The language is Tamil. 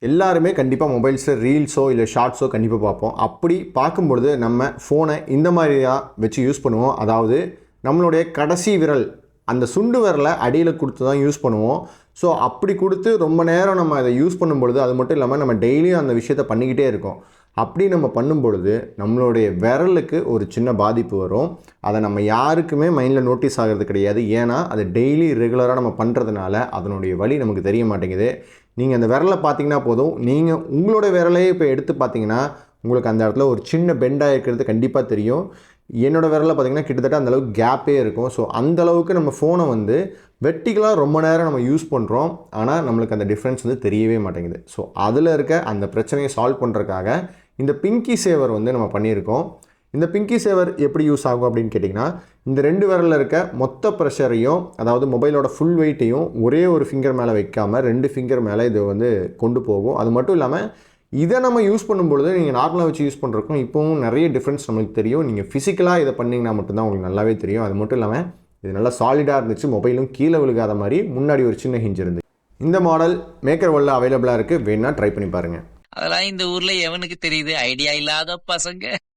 எல்லாருமே கண்டிப்பாக மொபைல்ஸில் ரீல்ஸோ இல்லை ஷார்ட்ஸோ கண்டிப்பாக பார்ப்போம். அப்படி பார்க்கும்பொழுது நம்ம ஃபோனை இந்த மாதிரியாக வச்சு யூஸ் பண்ணுவோம். அதாவது நம்மளுடைய கடைசி விரல் அந்த சுண்டு விரலை அடியில் கொடுத்து தான் யூஸ் பண்ணுவோம். ஸோ அப்படி கொடுத்து ரொம்ப நேரம் நம்ம அதை யூஸ் பண்ணும்பொழுது அது மட்டும் இல்லாமல் நம்ம டெய்லியும் அந்த விஷயத்தை பண்ணிக்கிட்டே இருக்கோம். அப்படி நம்ம பண்ணும்பொழுது நம்மளுடைய விரலுக்கு ஒரு சின்ன பாதிப்பு வரும். அதை நம்ம யாருக்குமே மைண்டில் நோட்டீஸ் ஆகிறது கிடையாது. ஏன்னா அது டெய்லி ரெகுலராக நம்ம பண்ணுறதுனால அதனுடைய வலி நமக்கு தெரிய மாட்டேங்குது. நீங்கள் அந்த விரலை பார்த்தீங்கன்னா போதும், நீங்கள் உங்களோட விரலையே இப்போ எடுத்து பார்த்தீங்கன்னா உங்களுக்கு அந்த இடத்துல ஒரு சின்ன பெண்டாக இருக்கிறது கண்டிப்பாக தெரியும். என்னோடய விரலில் பார்த்தீங்கன்னா கிட்டத்தட்ட அந்தளவுக்கு கேப்பே இருக்கும். ஸோ அந்தளவுக்கு நம்ம ஃபோனை வந்து வெர்டிகலாக ரொம்ப நேரம் நம்ம யூஸ் பண்ணுறோம். ஆனால் நம்மளுக்கு அந்த டிஃப்ரென்ஸ் வந்து தெரியவே மாட்டேங்குது. ஸோ அதில் இருக்க அந்த பிரச்சனையை சால்வ் பண்ணுறதுக்காக இந்த பிங்கி சேவர் வந்து நம்ம பண்ணியிருக்கோம். இந்த பிங்கி சேவர் எப்படி யூஸ் ஆகும் அப்படின்னு கேட்டிங்கன்னா, இந்த 2 விரலில் இருக்க மொத்த ப்ரெஷரையும், அதாவது மொபைலோட ஃபுல் வெயிட்டையும் ஒரே ஒரு ஃபிங்கர் மேலே வைக்காமல் 2 ஃபிங்கர் மேலே இது வந்து கொண்டு போகும். அது மட்டும் இல்லாமல் இதை நம்ம யூஸ் பண்ணும்பொழுது நீங்கள் நார்மலாக வச்சு யூஸ் பண்ணுறக்கும் இப்போவும் நிறைய டிஃப்ரென்ஸ் நம்மளுக்கு தெரியும். நீங்கள் ஃபிசிக்கலாக இதை பண்ணிங்கன்னா மட்டும்தான் உங்களுக்கு நல்லாவே தெரியும். அது மட்டும் இல்லாமல் இது நல்லா சாலிடாக இருந்துச்சு. மொபைலும் கீழே விழுகாத மாதிரி முன்னாடி ஒரு சின்ன ஹிஞ்ச் இருந்து. இந்த மாடல் மேக்கர் வேர்ல்டில் அவைலபிளாக இருக்குது. வேணால் ட்ரை பண்ணி பாருங்கள். அதெல்லாம் இந்த ஊர்ல எவனுக்கு தெரியுது? ஐடியா இல்லாத பசங்க.